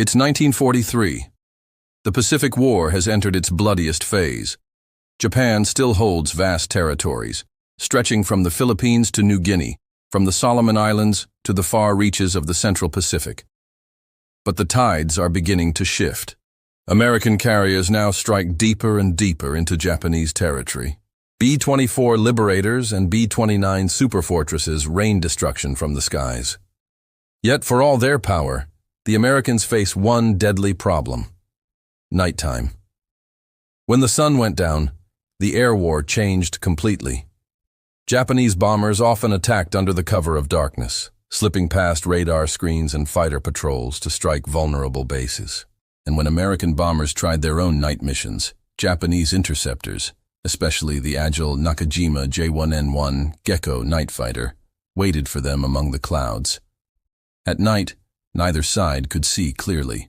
It's 1943. The Pacific War has entered its bloodiest phase. Japan still holds vast territories, stretching from the Philippines to New Guinea, from the Solomon Islands to the far reaches of the Central Pacific. But the tides are beginning to shift. American carriers now strike deeper and deeper into Japanese territory. B-24 Liberators and B-29 Superfortresses rain destruction from the skies. Yet for all their power, the Americans face one deadly problem: nighttime. When the sun went down, the air war changed completely. Japanese bombers often attacked under the cover of darkness, slipping past radar screens and fighter patrols to strike vulnerable bases. And when American bombers tried their own night missions, Japanese interceptors, especially the agile Nakajima J1N1 Gecko night fighter, waited for them among the clouds. At night, neither side could see clearly.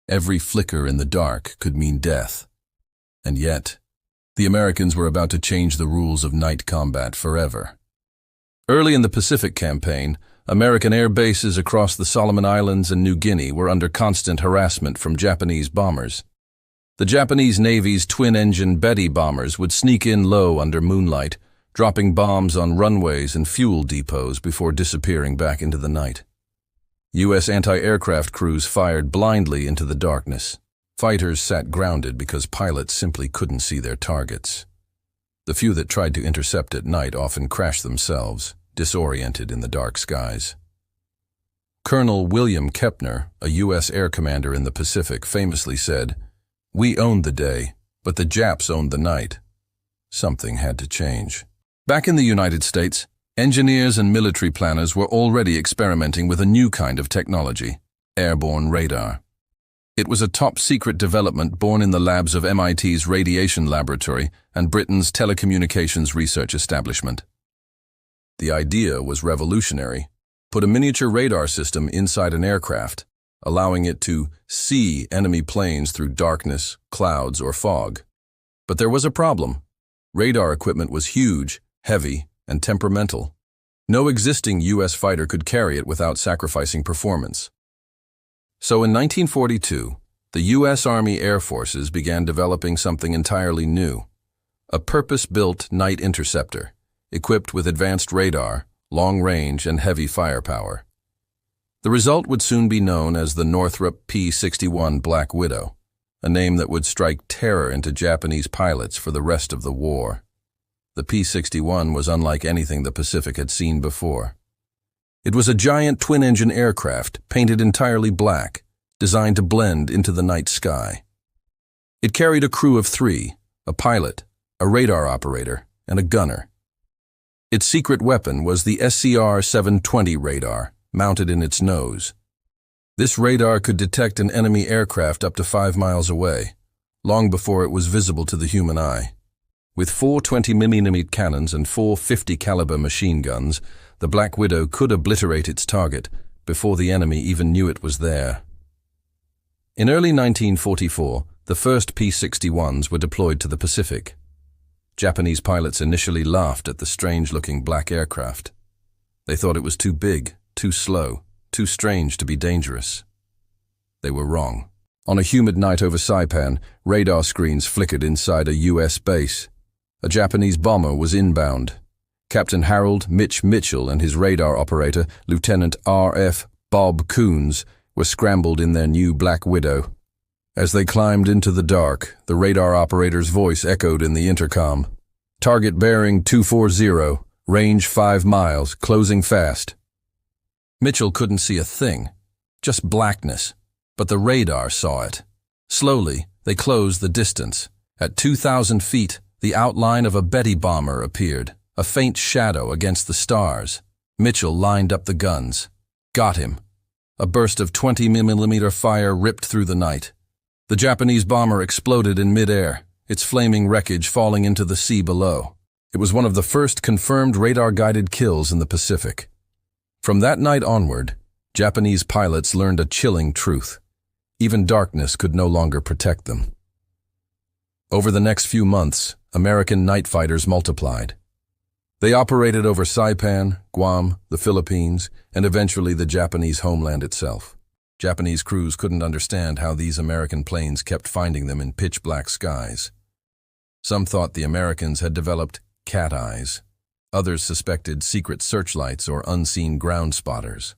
Every flicker in the dark could mean death. And yet, the Americans were about to change the rules of night combat forever. Early in the Pacific campaign, American air bases across the Solomon Islands and New Guinea were under constant harassment from Japanese bombers. The Japanese Navy's twin-engine Betty bombers would sneak in low under moonlight, dropping bombs on runways and fuel depots before disappearing back into the night. U.S. anti-aircraft crews fired blindly into the darkness. Fighters sat grounded because pilots simply couldn't see their targets. The few that tried to intercept at night often crashed themselves, disoriented in the dark skies. Colonel William Kepner, a U.S. air commander in the Pacific, famously said, "We owned the day, but the Japs owned the night." Something had to change. Back in the United States, engineers and military planners were already experimenting with a new kind of technology: airborne radar. It was a top-secret development born in the labs of MIT's Radiation Laboratory and Britain's Telecommunications Research Establishment. The idea was revolutionary: put a miniature radar system inside an aircraft, allowing it to see enemy planes through darkness, clouds, or fog. But there was a problem. Radar equipment was huge, heavy, and temperamental. No existing U.S. fighter could carry it without sacrificing performance. So in 1942, the U.S. Army Air Forces began developing something entirely new: a purpose-built night interceptor, equipped with advanced radar, long range, and heavy firepower. The result would soon be known as the Northrop P-61 Black Widow, a name that would strike terror into Japanese pilots for the rest of the war. The P-61 was unlike anything the Pacific had seen before. It was a giant twin-engine aircraft painted entirely black, designed to blend into the night sky. It carried a crew of 3, a pilot, a radar operator, and a gunner. Its secret weapon was the SCR-720 radar, mounted in its nose. This radar could detect an enemy aircraft up to 5 miles away, long before it was visible to the human eye. With 4 20mm cannons and 4 50-caliber machine guns, the Black Widow could obliterate its target before the enemy even knew it was there. In early 1944, the first P-61s were deployed to the Pacific. Japanese pilots initially laughed at the strange-looking black aircraft. They thought it was too big, too slow, too strange to be dangerous. They were wrong. On a humid night over Saipan, radar screens flickered inside a U.S. base. A Japanese bomber was inbound. Captain Harold Mitch Mitchell and his radar operator, Lieutenant R.F. Bob Coons, were scrambled in their new Black Widow. As they climbed into the dark, the radar operator's voice echoed in the intercom. "Target bearing 240, range 5 miles, closing fast." Mitchell couldn't see a thing, just blackness, but the radar saw it. Slowly, they closed the distance. At 2,000 feet, the outline of a Betty bomber appeared, a faint shadow against the stars. Mitchell lined up the guns. Got him. A burst of 20mm fire ripped through the night. The Japanese bomber exploded in midair, its flaming wreckage falling into the sea below. It was one of the first confirmed radar-guided kills in the Pacific. From that night onward, Japanese pilots learned a chilling truth: even darkness could no longer protect them. Over the next few months, American night fighters multiplied. They operated over Saipan, Guam, the Philippines, and eventually the Japanese homeland itself. Japanese crews couldn't understand how these American planes kept finding them in pitch-black skies. Some thought the Americans had developed cat eyes. Others suspected secret searchlights or unseen ground spotters.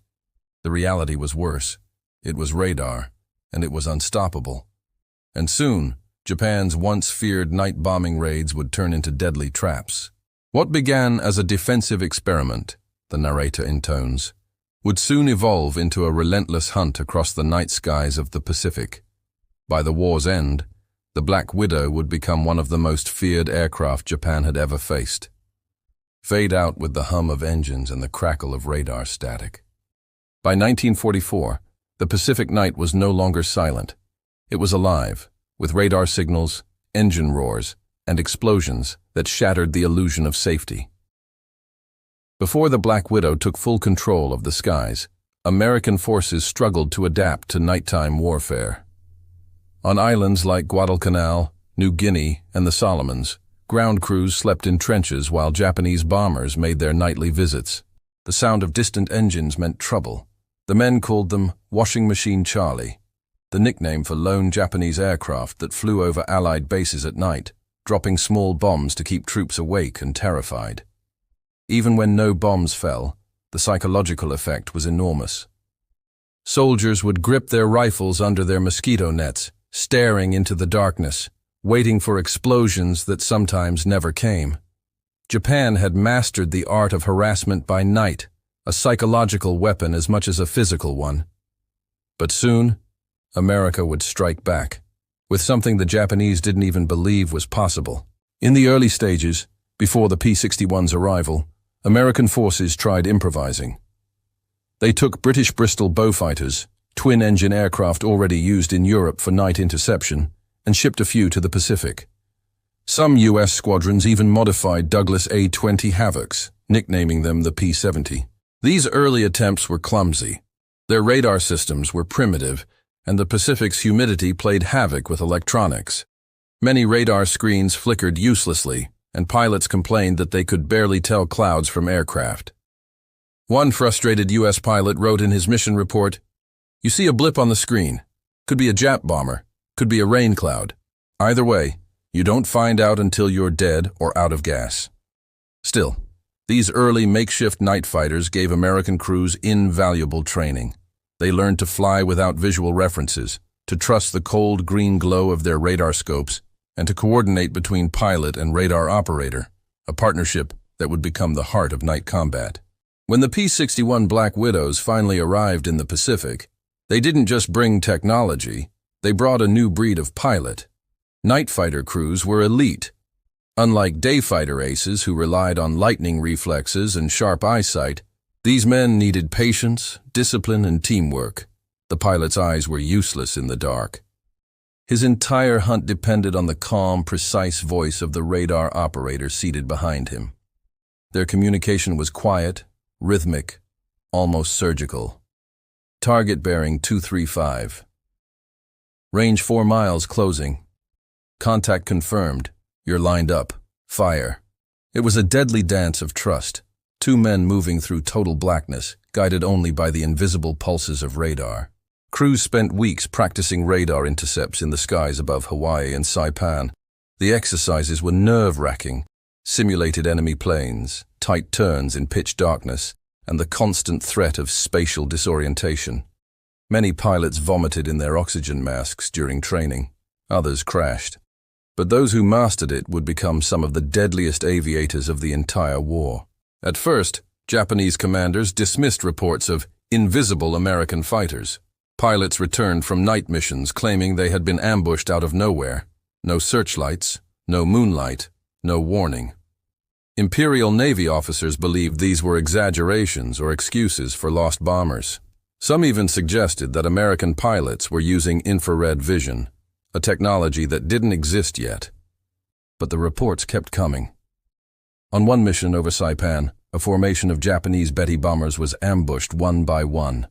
The reality was worse. It was radar, and it was unstoppable. And soon, Japan's once feared night bombing raids would turn into deadly traps. What began as a defensive experiment, the narrator intones, would soon evolve into a relentless hunt across the night skies of the Pacific. By the war's end, the Black Widow would become one of the most feared aircraft Japan had ever faced. Fade out with the hum of engines and the crackle of radar static. By 1944, the Pacific night was no longer silent. It was alive, with radar signals, engine roars, and explosions that shattered the illusion of safety. Before the Black Widow took full control of the skies, American forces struggled to adapt to nighttime warfare. On islands like Guadalcanal, New Guinea, and the Solomons, ground crews slept in trenches while Japanese bombers made their nightly visits. The sound of distant engines meant trouble. The men called them Washing Machine Charlie, the nickname for lone Japanese aircraft that flew over Allied bases at night, dropping small bombs to keep troops awake and terrified. Even when no bombs fell, the psychological effect was enormous. Soldiers would grip their rifles under their mosquito nets, staring into the darkness, waiting for explosions that sometimes never came. Japan had mastered the art of harassment by night, a psychological weapon as much as a physical one. But soon, America would strike back, with something the Japanese didn't even believe was possible. In the early stages, before the P-61's arrival, American forces tried improvising. They took British Bristol Beaufighters, twin-engine aircraft already used in Europe for night interception, and shipped a few to the Pacific. Some U.S. squadrons even modified Douglas A-20 Havocs, nicknaming them the P-70. These early attempts were clumsy. Their radar systems were primitive, and the Pacific's humidity played havoc with electronics. Many radar screens flickered uselessly, and pilots complained that they could barely tell clouds from aircraft. One frustrated U.S. pilot wrote in his mission report, "You see a blip on the screen. Could be a Jap bomber, could be a rain cloud. Either way, you don't find out until you're dead or out of gas." Still, these early makeshift night fighters gave American crews invaluable training. They learned to fly without visual references, to trust the cold green glow of their radar scopes, and to coordinate between pilot and radar operator, a partnership that would become the heart of night combat. When the P-61 Black Widows finally arrived in the Pacific, they didn't just bring technology, they brought a new breed of pilot. Night fighter crews were elite. Unlike day fighter aces who relied on lightning reflexes and sharp eyesight, these men needed patience, discipline, and teamwork. The pilot's eyes were useless in the dark. His entire hunt depended on the calm, precise voice of the radar operator seated behind him. Their communication was quiet, rhythmic, almost surgical. Target bearing 235. Range 4 miles closing. Contact confirmed. You're lined up. Fire. It was a deadly dance of trust. Two men moving through total blackness, guided only by the invisible pulses of radar. Crews spent weeks practicing radar intercepts in the skies above Hawaii and Saipan. The exercises were nerve-wracking. Simulated enemy planes, tight turns in pitch darkness, and the constant threat of spatial disorientation. Many pilots vomited in their oxygen masks during training. Others crashed. But those who mastered it would become some of the deadliest aviators of the entire war. At first, Japanese commanders dismissed reports of invisible American fighters. Pilots returned from night missions claiming they had been ambushed out of nowhere. No searchlights, no moonlight, no warning. Imperial Navy officers believed these were exaggerations or excuses for lost bombers. Some even suggested that American pilots were using infrared vision, a technology that didn't exist yet. But the reports kept coming. On one mission over Saipan, a formation of Japanese Betty bombers was ambushed one by one.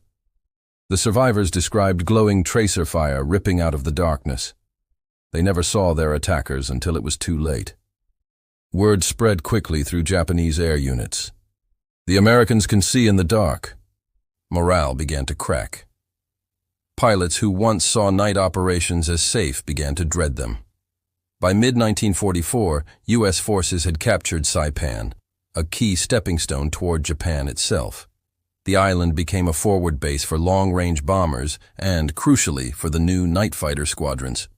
The survivors described glowing tracer fire ripping out of the darkness. They never saw their attackers until it was too late. Word spread quickly through Japanese air units. The Americans can see in the dark. Morale began to crack. Pilots who once saw night operations as safe began to dread them. By mid-1944, U.S. forces had captured Saipan, a key stepping stone toward Japan itself. The island became a forward base for long-range bombers and, crucially, for the new night fighter squadrons.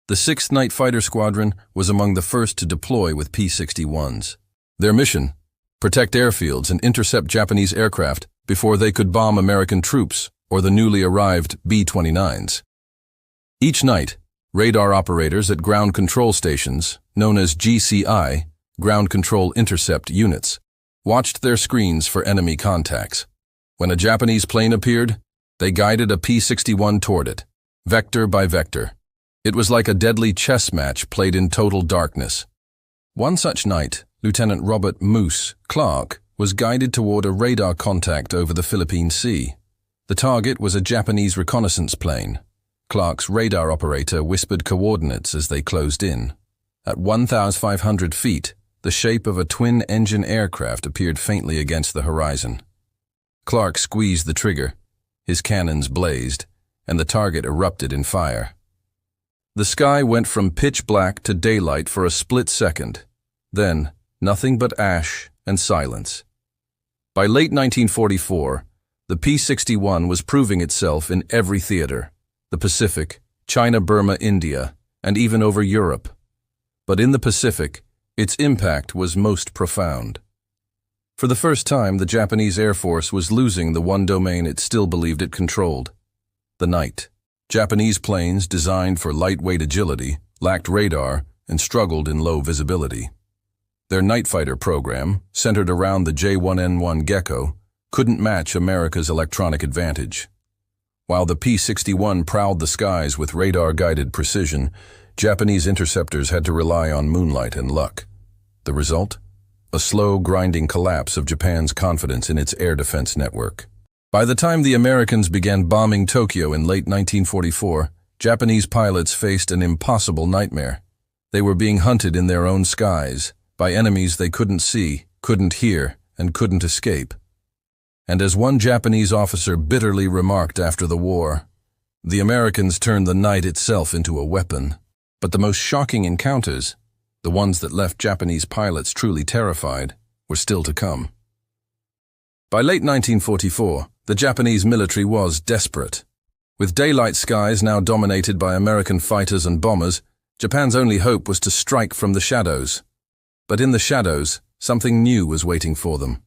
The 6th Night Fighter Squadron was among the first to deploy with P-61s. Their mission: protect airfields and intercept Japanese aircraft before they could bomb American troops or the newly arrived B-29s. Each night, radar operators at ground control stations, known as GCI, Ground Control Intercept Units, watched their screens for enemy contacts. When a Japanese plane appeared, they guided a P-61 toward it, vector by vector. It was like a deadly chess match played in total darkness. One such night, Lieutenant Robert "Moose" Clark was guided toward a radar contact over the Philippine Sea. The target was a Japanese reconnaissance plane. Clark's radar operator whispered coordinates as they closed in. At 1,500 feet, the shape of a twin-engine aircraft appeared faintly against the horizon. Clark squeezed the trigger, his cannons blazed, and the target erupted in fire. The sky went from pitch black to daylight for a split second. Then, nothing but ash and silence. By late 1944, the P-61 was proving itself in every theater: the Pacific, China, Burma, India, and even over Europe. But in the Pacific, its impact was most profound. For the first time, the Japanese Air Force was losing the one domain it still believed it controlled: the night. Japanese planes designed for lightweight agility lacked radar and struggled in low visibility. Their night fighter program, centered around the J-1N1 Gecko, couldn't match America's electronic advantage. While the P-61 prowled the skies with radar-guided precision, Japanese interceptors had to rely on moonlight and luck. The result? A slow, grinding collapse of Japan's confidence in its air defense network. By the time the Americans began bombing Tokyo in late 1944, Japanese pilots faced an impossible nightmare. They were being hunted in their own skies, by enemies they couldn't see, couldn't hear, and couldn't escape. And as one Japanese officer bitterly remarked after the war, the Americans turned the night itself into a weapon. But the most shocking encounters, the ones that left Japanese pilots truly terrified, were still to come. By late 1944, the Japanese military was desperate. With daylight skies now dominated by American fighters and bombers, Japan's only hope was to strike from the shadows. But in the shadows, something new was waiting for them.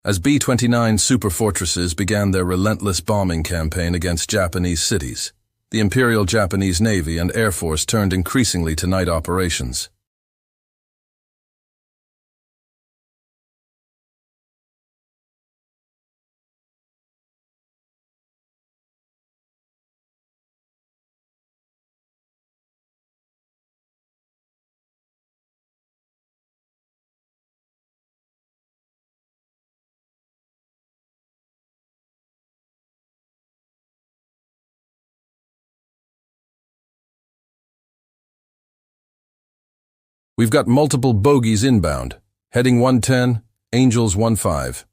As B-29 superfortresses began their relentless bombing campaign against Japanese cities, the Imperial Japanese Navy and Air Force turned increasingly to night operations. We've got multiple bogies inbound. Heading 110, Angels 15.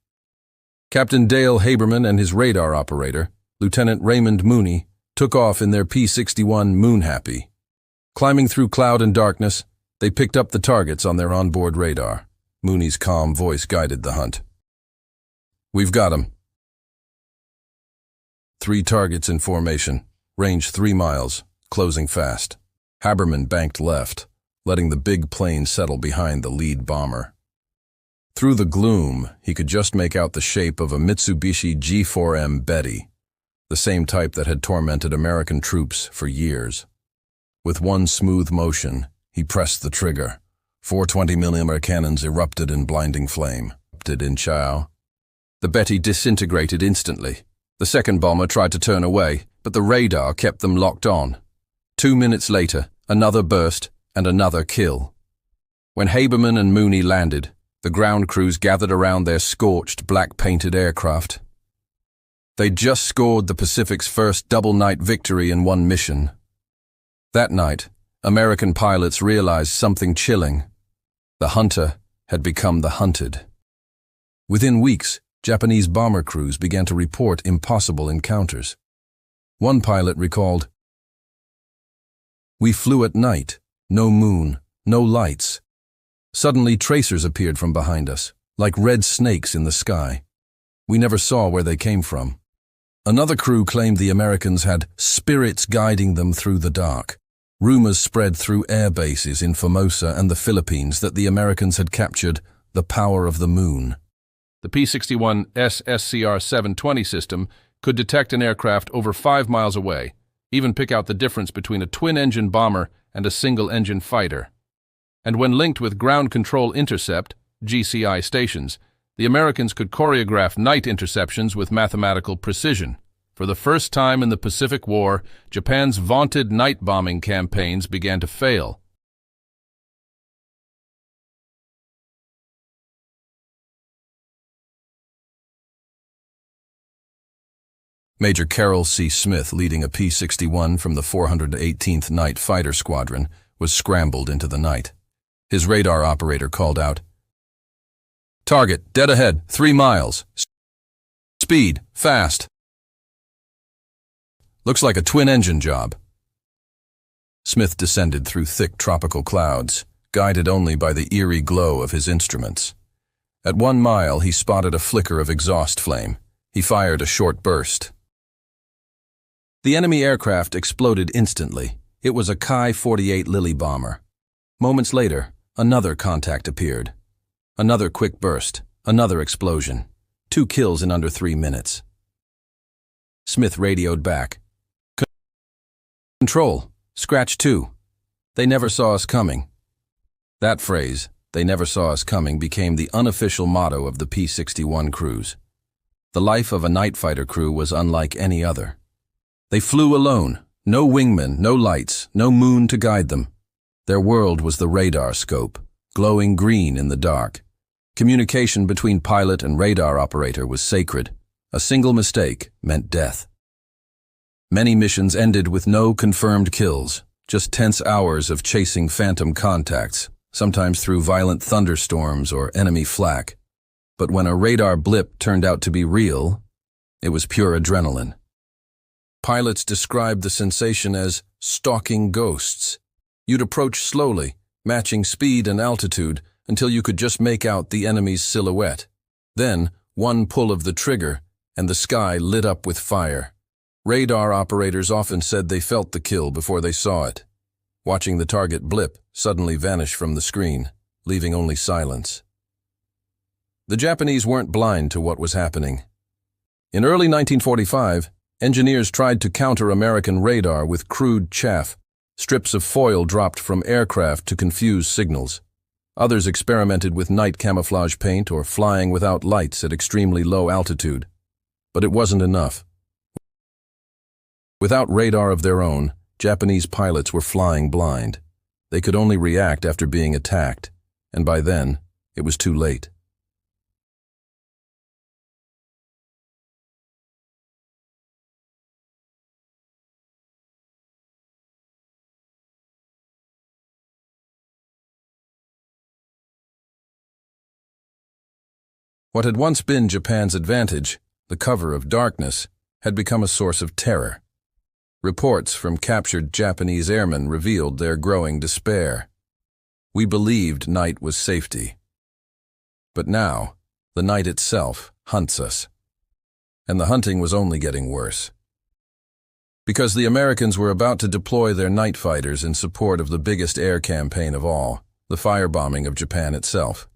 Captain Dale Haberman and his radar operator, Lieutenant Raymond Mooney, took off in their P-61 Moonhappy. Climbing through cloud and darkness, they picked up the targets on their onboard radar. Mooney's calm voice guided the hunt. "We've got 'em. 3 targets in formation, range 3 miles, closing fast." Haberman banked left, letting the big plane settle behind the lead bomber. Through the gloom, he could just make out the shape of a Mitsubishi G4M Betty, the same type that had tormented American troops for years. With one smooth motion, he pressed the trigger. 4 20mm cannons erupted in blinding flame. In Chao. The Betty disintegrated instantly. The second bomber tried to turn away, but the radar kept them locked on. 2 minutes later, another burst, and another kill. When Haberman and Mooney landed, the ground crews gathered around their scorched, black-painted aircraft. They'd just scored the Pacific's first double-night victory in one mission. That night, American pilots realized something chilling. The hunter had become the hunted. Within weeks, Japanese bomber crews began to report impossible encounters. One pilot recalled, "We flew at night, no moon, no lights. Suddenly tracers appeared from behind us, like red snakes in the sky. We never saw where they came from." Another crew claimed the Americans had spirits guiding them through the dark. Rumors spread through air bases in Formosa and the Philippines that the Americans had captured the power of the moon. The P-61's SCR-720 system could detect an aircraft over 5 miles away, even pick out the difference between a twin-engine bomber and a single-engine fighter. And when linked with ground control intercept, GCI stations, the Americans could choreograph night interceptions with mathematical precision. For the first time in the Pacific War, Japan's vaunted night bombing campaigns began to fail. Major Carroll C. Smith, leading a P-61 from the 418th Night Fighter Squadron, was scrambled into the night. His radar operator called out, "Target, dead ahead, 3 miles. Speed, fast. Looks like a twin-engine job." Smith descended through thick tropical clouds, guided only by the eerie glow of his instruments. At 1 mile, he spotted a flicker of exhaust flame. He fired a short burst. The enemy aircraft exploded instantly. It was a Chi-48 Lily bomber. Moments later, another contact appeared. Another quick burst, another explosion. 2 kills in under 3 minutes. Smith radioed back. "Control, scratch 2. They never saw us coming." That phrase, "they never saw us coming," became the unofficial motto of the P-61 crews. The life of a night fighter crew was unlike any other. They flew alone, no wingmen, no lights, no moon to guide them. Their world was the radar scope, glowing green in the dark. Communication between pilot and radar operator was sacred. A single mistake meant death. Many missions ended with no confirmed kills, just tense hours of chasing phantom contacts, sometimes through violent thunderstorms or enemy flak. But when a radar blip turned out to be real, it was pure adrenaline. Pilots described the sensation as stalking ghosts. You'd approach slowly, matching speed and altitude until you could just make out the enemy's silhouette. Then, one pull of the trigger, and the sky lit up with fire. Radar operators often said they felt the kill before they saw it, watching the target blip suddenly vanish from the screen, leaving only silence. The Japanese weren't blind to what was happening. In early 1945, engineers tried to counter American radar with crude chaff, strips of foil dropped from aircraft to confuse signals. Others experimented with night camouflage paint or flying without lights at extremely low altitude. But it wasn't enough. Without radar of their own, Japanese pilots were flying blind. They could only react after being attacked, and by then, it was too late. What had once been Japan's advantage, the cover of darkness, had become a source of terror. Reports from captured Japanese airmen revealed their growing despair. We believed night was safety. But now, the night itself hunts us. And the hunting was only getting worse. Because the Americans were about to deploy their night fighters in support of the biggest air campaign of all, the firebombing of Japan itself.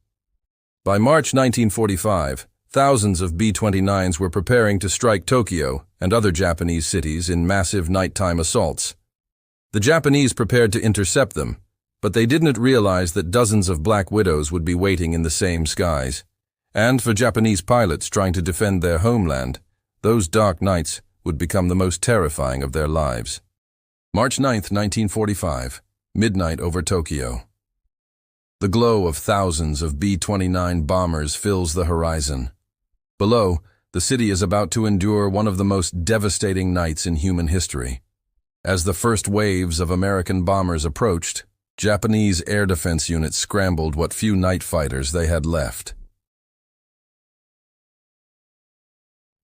By March 1945, thousands of B-29s were preparing to strike Tokyo and other Japanese cities in massive nighttime assaults. The Japanese prepared to intercept them, but they didn't realize that dozens of Black Widows would be waiting in the same skies. And for Japanese pilots trying to defend their homeland, those dark nights would become the most terrifying of their lives. March 9, 1945, midnight over Tokyo. The glow of thousands of B-29 bombers fills the horizon. Below, the city is about to endure one of the most devastating nights in human history. As the first waves of American bombers approached, Japanese air defense units scrambled what few night fighters they had left.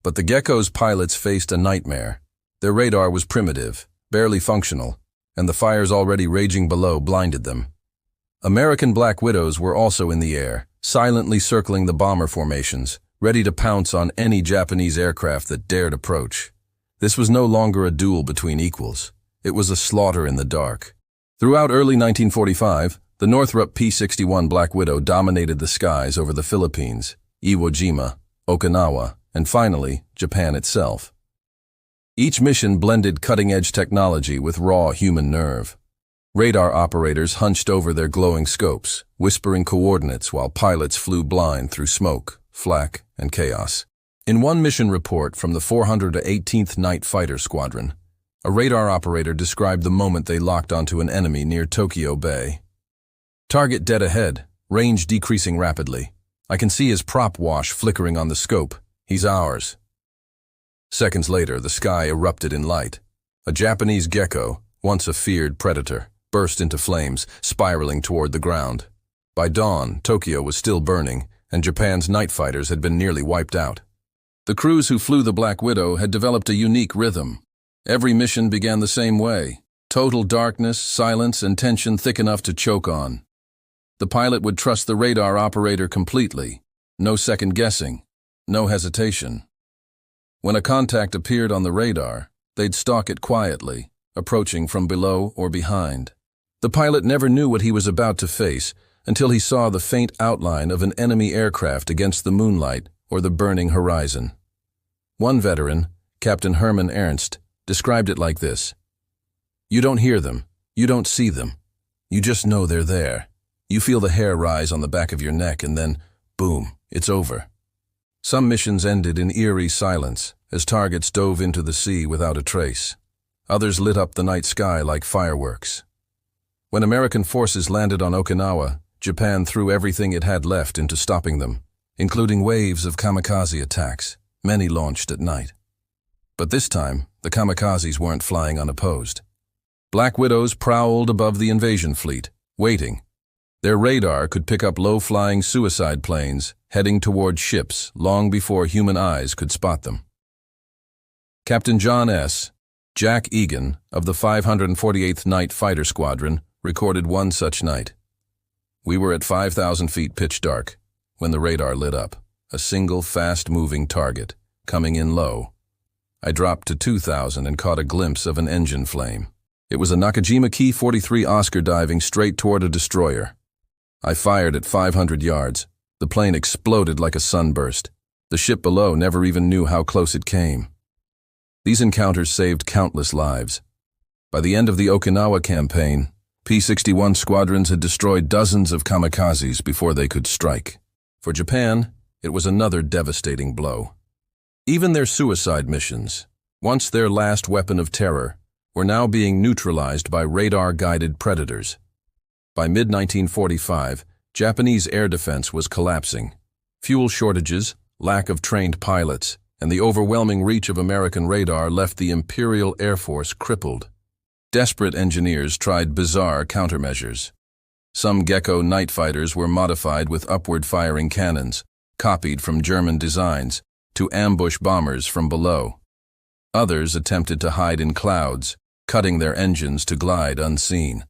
But the Gecko's pilots faced a nightmare. Their radar was primitive, barely functional, and the fires already raging below blinded them. American Black Widows were also in the air, silently circling the bomber formations, ready to pounce on any Japanese aircraft that dared approach. This was no longer a duel between equals. It was a slaughter in the dark. Throughout early 1945, the Northrop P-61 Black Widow dominated the skies over the Philippines, Iwo Jima, Okinawa, and finally, Japan itself. Each mission blended cutting-edge technology with raw human nerve. Radar operators hunched over their glowing scopes, whispering coordinates while pilots flew blind through smoke, flak, and chaos. In one mission report from the 418th Night Fighter Squadron, a radar operator described the moment they locked onto an enemy near Tokyo Bay. "Target dead ahead, range decreasing rapidly. I can see his prop wash flickering on the scope. He's ours." Seconds later, the sky erupted in light. A Japanese Gecko, once a feared predator, burst into flames, spiraling toward the ground. By dawn, Tokyo was still burning, and Japan's night fighters had been nearly wiped out. The crews who flew the Black Widow had developed a unique rhythm. Every mission began the same way: total darkness, silence, and tension thick enough to choke on. The pilot would trust the radar operator completely. No second guessing, no hesitation. When a contact appeared on the radar, they'd stalk it quietly, approaching from below or behind. The pilot never knew what he was about to face until he saw the faint outline of an enemy aircraft against the moonlight or the burning horizon. One veteran, Captain Hermann Ernst, described it like this: "You don't hear them, you don't see them. You just know they're there. You feel the hair rise on the back of your neck and then, boom, it's over." Some missions ended in eerie silence as targets dove into the sea without a trace. Others lit up the night sky like fireworks. When American forces landed on Okinawa, Japan threw everything it had left into stopping them, including waves of kamikaze attacks, many launched at night. But this time, the kamikazes weren't flying unopposed. Black Widows prowled above the invasion fleet, waiting. Their radar could pick up low-flying suicide planes heading toward ships long before human eyes could spot them. Captain John S. Jack Egan of the 548th Night Fighter Squadron recorded one such night. "We were at 5,000 feet pitch dark when the radar lit up, a single fast-moving target, coming in low. I dropped to 2,000 and caught a glimpse of an engine flame. It was a Nakajima Ki-43 Oscar diving straight toward a destroyer. I fired at 500 yards. The plane exploded like a sunburst. The ship below never even knew how close it came." These encounters saved countless lives. By the end of the Okinawa campaign, P-61 squadrons had destroyed dozens of kamikazes before they could strike. For Japan, it was another devastating blow. Even their suicide missions, once their last weapon of terror, were now being neutralized by radar-guided predators. By mid-1945, Japanese air defense was collapsing. Fuel shortages, lack of trained pilots, and the overwhelming reach of American radar left the Imperial Air Force crippled. Desperate engineers tried bizarre countermeasures. Some Gecko night fighters were modified with upward-firing cannons, copied from German designs, to ambush bombers from below. Others attempted to hide in clouds, cutting their engines to glide unseen.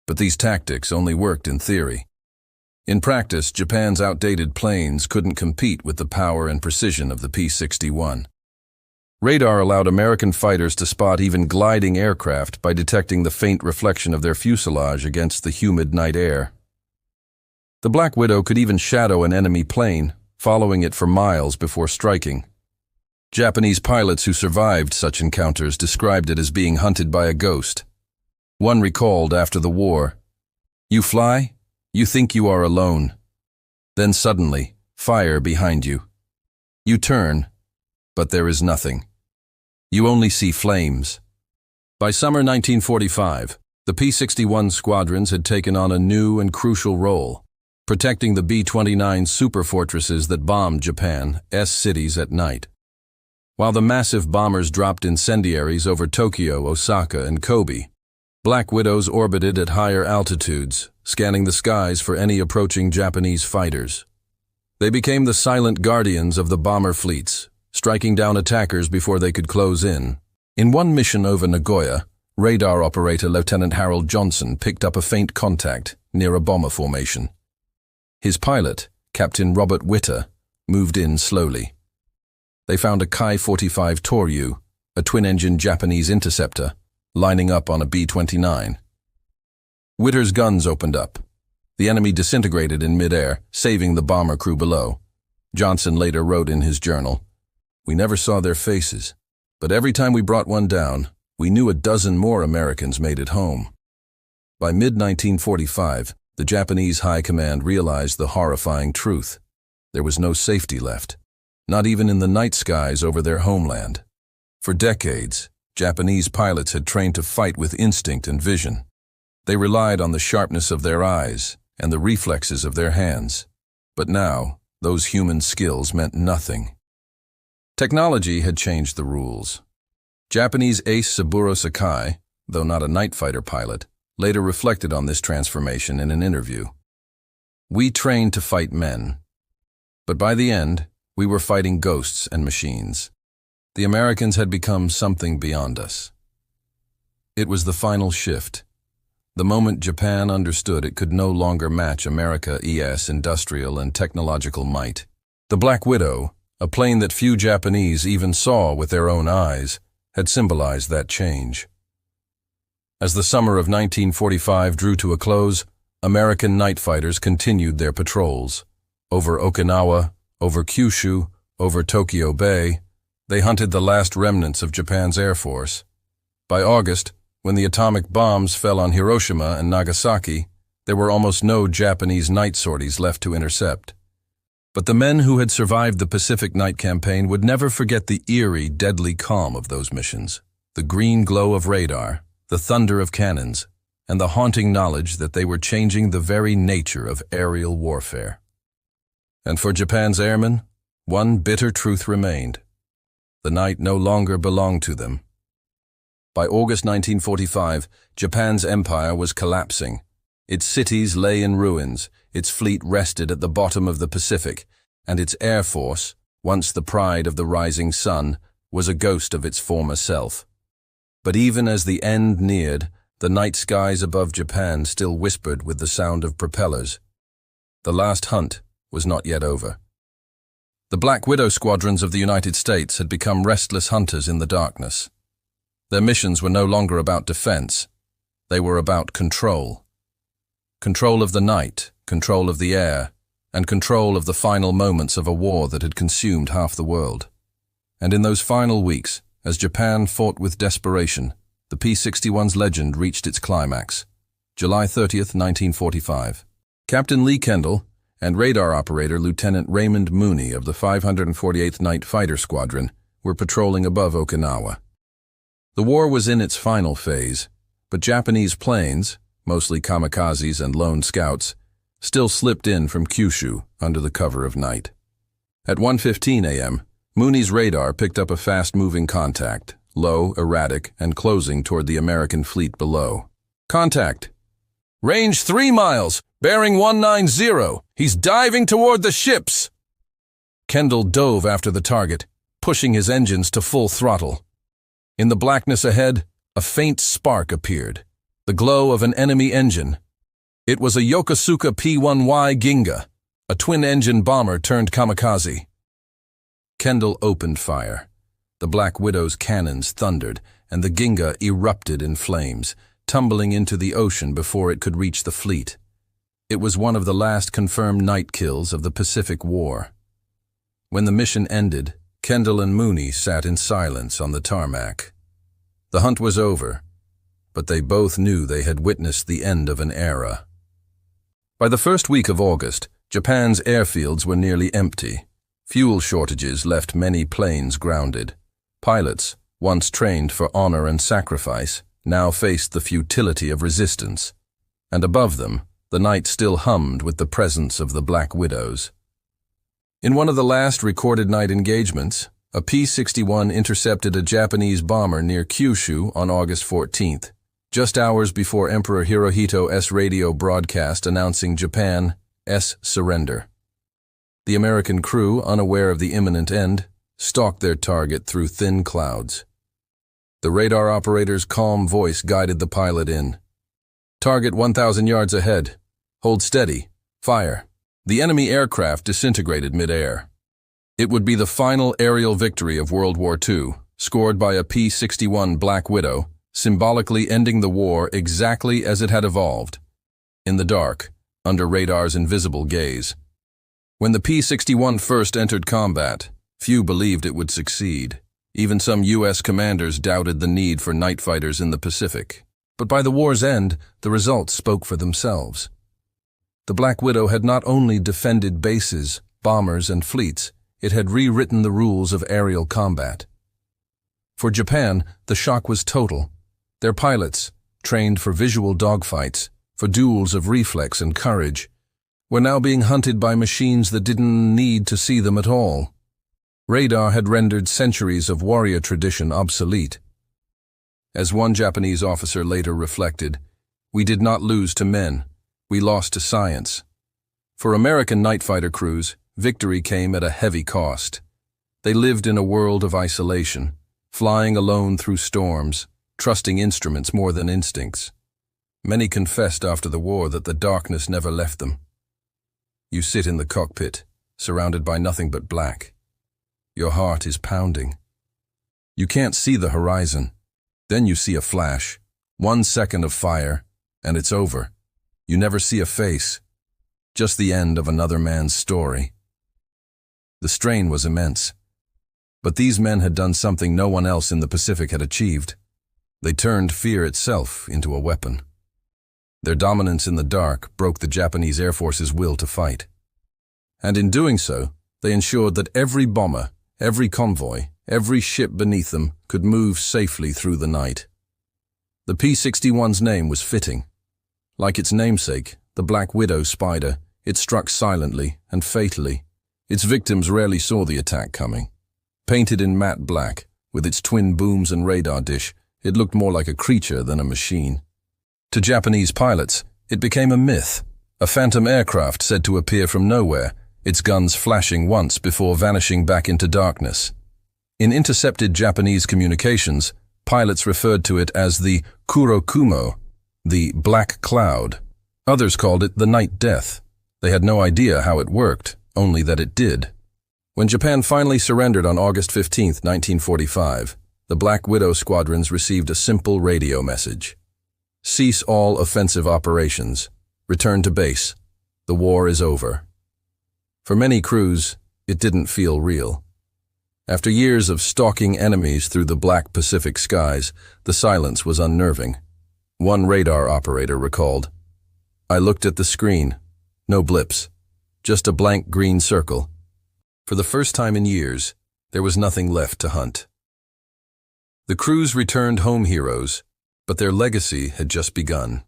But these tactics only worked in theory. In practice, Japan's outdated planes couldn't compete with the power and precision of the P-61. Radar allowed American fighters to spot even gliding aircraft by detecting the faint reflection of their fuselage against the humid night air. The Black Widow could even shadow an enemy plane, following it for miles before striking. Japanese pilots who survived such encounters described it as being hunted by a ghost. One recalled after the war, "You fly, you think you are alone. Then suddenly, fire behind you. You turn, but there is nothing. You only see flames." By summer 1945, the P-61 squadrons had taken on a new and crucial role, protecting the B-29 superfortresses that bombed Japan's cities at night. While the massive bombers dropped incendiaries over Tokyo, Osaka, and Kobe, Black Widows orbited at higher altitudes, scanning the skies for any approaching Japanese fighters. They became the silent guardians of the bomber fleets, striking down attackers before they could close in, In one mission over Nagoya, radar operator Lieutenant Harold Johnson picked up a faint contact near a bomber formation. His pilot, Captain Robert Witter, moved in slowly. They found a Kai-45 Toryu, a twin-engine Japanese interceptor, lining up on a B-29. Witter's guns opened up. The enemy disintegrated in midair, saving the bomber crew below. Johnson later wrote in his journal, "We never saw their faces, but every time we brought one down, we knew a dozen more Americans made it home." By mid-1945, the Japanese High Command realized the horrifying truth. There was no safety left, not even in the night skies over their homeland. For decades, Japanese pilots had trained to fight with instinct and vision. They relied on the sharpness of their eyes and the reflexes of their hands. But now, those human skills meant nothing. Technology had changed the rules. Japanese ace Saburo Sakai, though not a night fighter pilot, later reflected on this transformation in an interview. "We trained to fight men, but by the end, we were fighting ghosts and machines. The Americans had become something beyond us." It was the final shift. The moment Japan understood it could no longer match America's industrial and technological might. The Black Widow, a plane that few Japanese even saw with their own eyes, had symbolized that change. As the summer of 1945 drew to a close, American night fighters continued their patrols. Over Okinawa, over Kyushu, over Tokyo Bay, they hunted the last remnants of Japan's Air Force. By August, when the atomic bombs fell on Hiroshima and Nagasaki, there were almost no Japanese night sorties left to intercept. But the men who had survived the Pacific Night Campaign would never forget the eerie, deadly calm of those missions, the green glow of radar, the thunder of cannons, and the haunting knowledge that they were changing the very nature of aerial warfare. And for Japan's airmen, one bitter truth remained. The night no longer belonged to them. By August 1945, Japan's empire was collapsing. Its cities lay in ruins, its fleet rested at the bottom of the Pacific, and its air force, once the pride of the rising sun, was a ghost of its former self. But even as the end neared, the night skies above Japan still whispered with the sound of propellers. The last hunt was not yet over. The Black Widow squadrons of the United States had become restless hunters in the darkness. Their missions were no longer about defense. They were about control. Control of the night, control of the air, and control of the final moments of a war that had consumed half the world. And in those final weeks, as Japan fought with desperation, the P-61's legend reached its climax. July 30th, 1945. Captain Lee Kendall and radar operator Lieutenant Raymond Mooney of the 548th Night Fighter Squadron were patrolling above Okinawa. The war was in its final phase, but Japanese planes, mostly kamikazes and lone scouts, still slipped in from Kyushu under the cover of night. At 1:15 a.m., Mooney's radar picked up a fast-moving contact, low, erratic, and closing toward the American fleet below. "Contact! Range 3 miles, bearing 190. He's diving toward the ships!" Kendall dove after the target, pushing his engines to full throttle. In the blackness ahead, a faint spark appeared, the glow of an enemy engine. It was a Yokosuka P-1Y Ginga, a twin-engine bomber turned kamikaze. Kendall opened fire. The Black Widow's cannons thundered, and the Ginga erupted in flames, tumbling into the ocean before it could reach the fleet. It was one of the last confirmed night kills of the Pacific War. When the mission ended, Kendall and Mooney sat in silence on the tarmac. The hunt was over, but they both knew they had witnessed the end of an era. By the first week of August, Japan's airfields were nearly empty. Fuel shortages left many planes grounded. Pilots, once trained for honor and sacrifice, now faced the futility of resistance. And above them, the night still hummed with the presence of the Black Widows. In one of the last recorded night engagements, a P-61 intercepted a Japanese bomber near Kyushu on August 14th, just hours before Emperor Hirohito's radio broadcast announcing Japan's surrender. The American crew, unaware of the imminent end, stalked their target through thin clouds. The radar operator's calm voice guided the pilot in. Target 1,000 yards ahead. Hold steady. Fire. The enemy aircraft disintegrated mid-air. It would be the final aerial victory of World War II, scored by a P-61 Black Widow, symbolically ending the war exactly as it had evolved, in the dark, under radar's invisible gaze. When the P-61 first entered combat, few believed it would succeed. Even some U.S. commanders doubted the need for night fighters in the Pacific. But by the war's end, the results spoke for themselves. The Black Widow had not only defended bases, bombers, and fleets, it had rewritten the rules of aerial combat. For Japan, the shock was total. Their pilots, trained for visual dogfights, for duels of reflex and courage, were now being hunted by machines that didn't need to see them at all. Radar had rendered centuries of warrior tradition obsolete. As one Japanese officer later reflected, "We did not lose to men, we lost to science." For American night fighter crews, victory came at a heavy cost. They lived in a world of isolation, flying alone through storms, trusting instruments more than instincts. Many confessed after the war that the darkness never left them. You sit in the cockpit, surrounded by nothing but black. Your heart is pounding. You can't see the horizon. Then you see a flash, 1 second of fire, and it's over. You never see a face, just the end of another man's story. The strain was immense. But these men had done something no one else in the Pacific had achieved. They turned fear itself into a weapon. Their dominance in the dark broke the Japanese Air Force's will to fight. And in doing so, they ensured that every bomber, every convoy, every ship beneath them could move safely through the night. The P-61's name was fitting. Like its namesake, the Black Widow Spider, it struck silently and fatally. Its victims rarely saw the attack coming. Painted in matte black, with its twin booms and radar dish, it looked more like a creature than a machine. To Japanese pilots, it became a myth, a phantom aircraft said to appear from nowhere, its guns flashing once before vanishing back into darkness. In intercepted Japanese communications, pilots referred to it as the Kurokumo, the Black Cloud. Others called it the Night Death. They had no idea how it worked, only that it did. When Japan finally surrendered on August 15, 1945, the Black Widow squadrons received a simple radio message. Cease all offensive operations. Return to base. The war is over. For many crews, it didn't feel real. After years of stalking enemies through the black Pacific skies, the silence was unnerving. One radar operator recalled, "I looked at the screen. No blips. Just a blank green circle. For the first time in years, there was nothing left to hunt." The crews returned home heroes, but their legacy had just begun.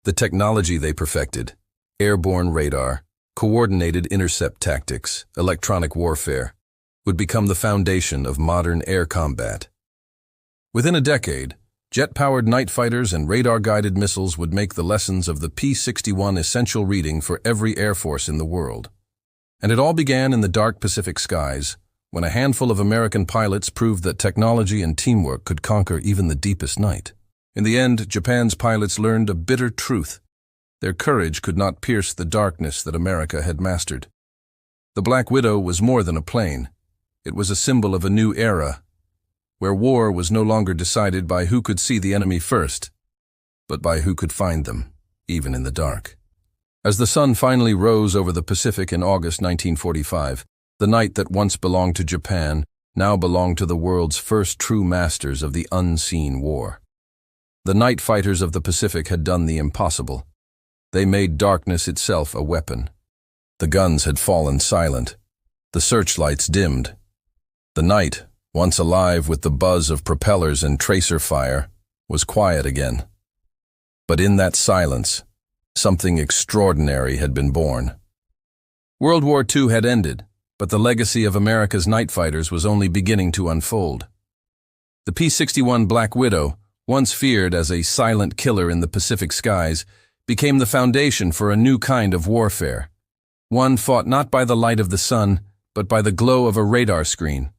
The technology they perfected, airborne radar, coordinated intercept tactics, electronic warfare, would become the foundation of modern air combat. Within a decade, jet-powered night fighters and radar-guided missiles would make the lessons of the P-61 essential reading for every air force in the world. And it all began in the dark Pacific skies, when a handful of American pilots proved that technology and teamwork could conquer even the deepest night. In the end, Japan's pilots learned a bitter truth. Their courage could not pierce the darkness that America had mastered. The Black Widow was more than a plane. It was a symbol of a new era, where war was no longer decided by who could see the enemy first, but by who could find them, even in the dark. As the sun finally rose over the Pacific in August 1945, the night that once belonged to Japan now belonged to the world's first true masters of the unseen war. The night fighters of the Pacific had done the impossible. They made darkness itself a weapon. The guns had fallen silent. The searchlights dimmed. The night, once alive with the buzz of propellers and tracer fire, was quiet again. But in that silence, something extraordinary had been born. World War II had ended, but the legacy of America's night fighters was only beginning to unfold. The P-61 Black Widow, once feared as a silent killer in the Pacific skies, became the foundation for a new kind of warfare. One fought not by the light of the sun, but by the glow of a radar screen.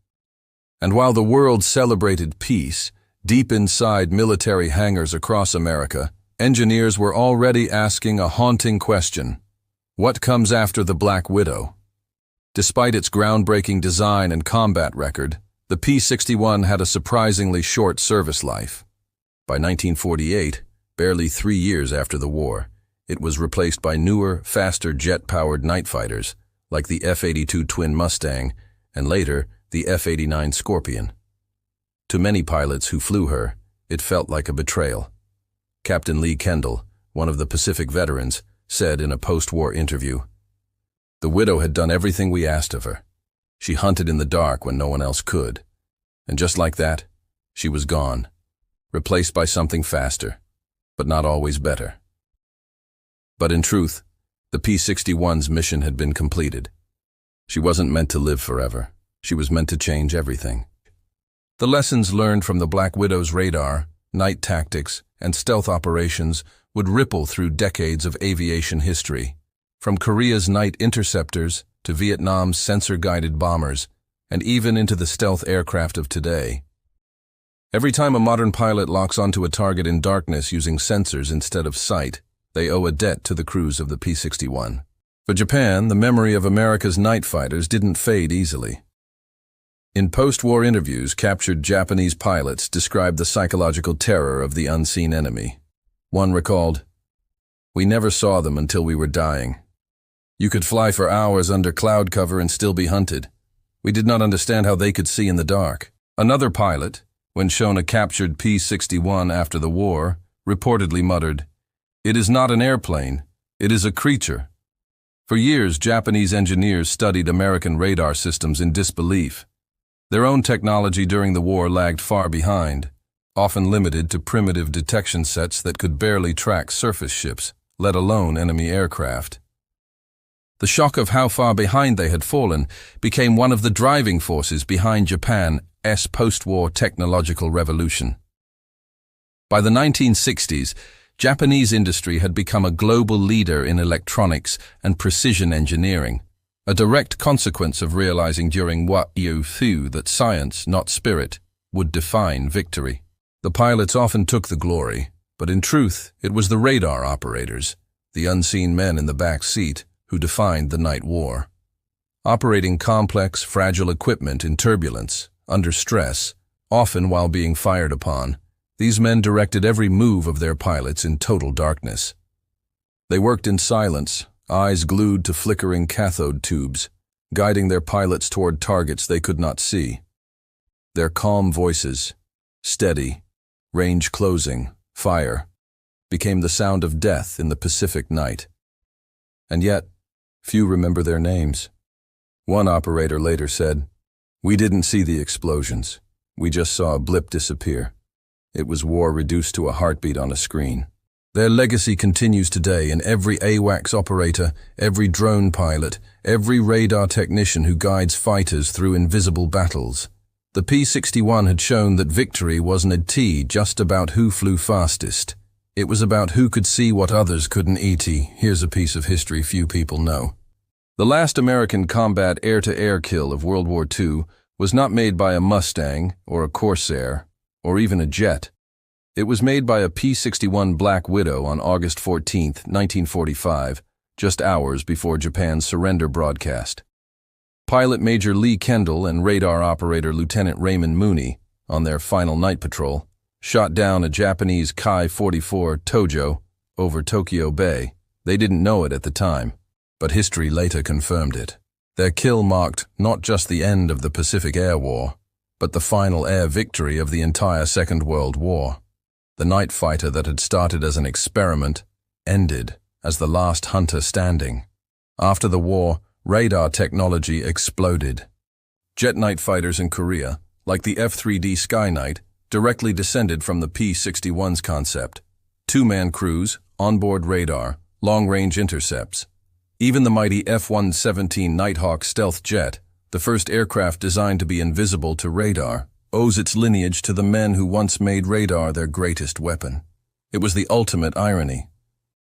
And while the world celebrated peace, Deep inside military hangars across America, engineers were already asking a haunting question. What comes after the Black Widow? Despite its groundbreaking design and combat record, the P-61 had a surprisingly short service life. By 1948, barely 3 years after the war, it was replaced by newer, faster jet-powered night fighters, like the F-82 Twin Mustang, and later, the F-89 Scorpion. To many pilots who flew her, it felt like a betrayal. Captain Lee Kendall, one of the Pacific veterans, said in a post-war interview, "The Widow had done everything we asked of her. She hunted in the dark when no one else could. And just like that, she was gone, replaced by something faster, but not always better." But in truth, the P-61's mission had been completed. She wasn't meant to live forever. She was meant to change everything. The lessons learned from the Black Widow's radar, night tactics, and stealth operations would ripple through decades of aviation history, from Korea's night interceptors to Vietnam's sensor-guided bombers, and even into the stealth aircraft of today. Every time a modern pilot locks onto a target in darkness using sensors instead of sight, they owe a debt to the crews of the P-61. For Japan, the memory of America's night fighters didn't fade easily. In post-war interviews, captured Japanese pilots described the psychological terror of the unseen enemy. One recalled, "We never saw them until we were dying. You could fly for hours under cloud cover and still be hunted. We did not understand how they could see in the dark." Another pilot, when shown a captured P-61 after the war, reportedly muttered, "It is not an airplane, it is a creature." For years, Japanese engineers studied American radar systems in disbelief. Their own technology during the war lagged far behind, often limited to primitive detection sets that could barely track surface ships, let alone enemy aircraft. The shock of how far behind they had fallen became one of the driving forces behind Japan's post-war technological revolution. By the 1960s, Japanese industry had become a global leader in electronics and precision engineering, a direct consequence of realizing during WeAs that science, not spirit, would define victory. The pilots often took the glory, but in truth, it was the radar operators, the unseen men in the back seat, who defined the night war. Operating complex, fragile equipment in turbulence, under stress, often while being fired upon, these men directed every move of their pilots in total darkness. They worked in silence, eyes glued to flickering cathode tubes, guiding their pilots toward targets they could not see. Their calm voices, steady, range closing, fire, became the sound of death in the Pacific night. And yet, few remember their names. One operator later said, "We didn't see the explosions. We just saw a blip disappear. It was war reduced to a heartbeat on a screen." Their legacy continues today in every AWACS operator, every drone pilot, every radar technician who guides fighters through invisible battles. The P-61 had shown that victory wasn't just about who flew fastest. It was about who could see what others couldn't. Here's a piece of history few people know. The last American combat air-to-air kill of World War II was not made by a Mustang or a Corsair or even a jet. It was made by a P-61 Black Widow on August 14, 1945, just hours before Japan's surrender broadcast. Pilot Major Lee Kendall and radar operator Lieutenant Raymond Mooney, on their final night patrol, shot down a Japanese Ki-44 Tojo over Tokyo Bay. They didn't know it at the time, but history later confirmed it. Their kill marked not just the end of the Pacific Air War, but the final air victory of the entire Second World War. The night fighter that had started as an experiment ended as the last hunter standing. After the war, radar technology exploded. Jet night fighters in Korea, like the F-3D Skyknight, directly descended from the P-61's concept. Two-man crews, onboard radar, long-range intercepts. Even the mighty F-117 Nighthawk stealth jet, the first aircraft designed to be invisible to radar, owes its lineage to the men who once made radar their greatest weapon. It was the ultimate irony.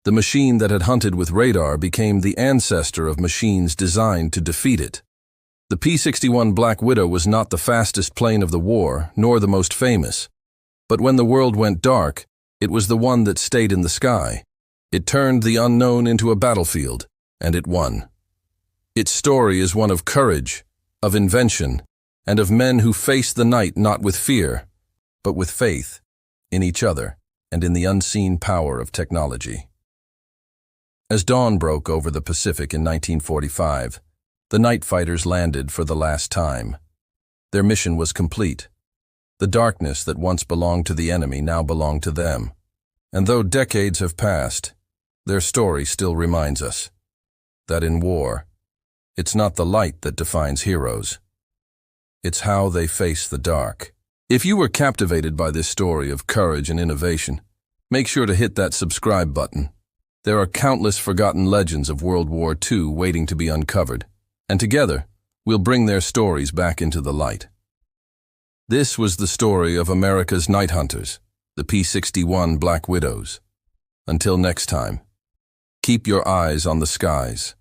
The machine that had hunted with radar became the ancestor of machines designed to defeat it. The P-61 Black Widow was not the fastest plane of the war, nor the most famous. But when the world went dark, it was the one that stayed in the sky. It turned the unknown into a battlefield, and it won. Its story is one of courage, of invention, and of men who faced the night not with fear, but with faith in each other and in the unseen power of technology. As dawn broke over the Pacific in 1945, the night fighters landed for the last time. Their mission was complete. The darkness that once belonged to the enemy now belonged to them. And though decades have passed, their story still reminds us that in war, it's not the light that defines heroes. It's how they face the dark. If you were captivated by this story of courage and innovation, make sure to hit that subscribe button. There are countless forgotten legends of World War II waiting to be uncovered, and together, we'll bring their stories back into the light. This was the story of America's night hunters, the P-61 Black Widows. Until next time, keep your eyes on the skies.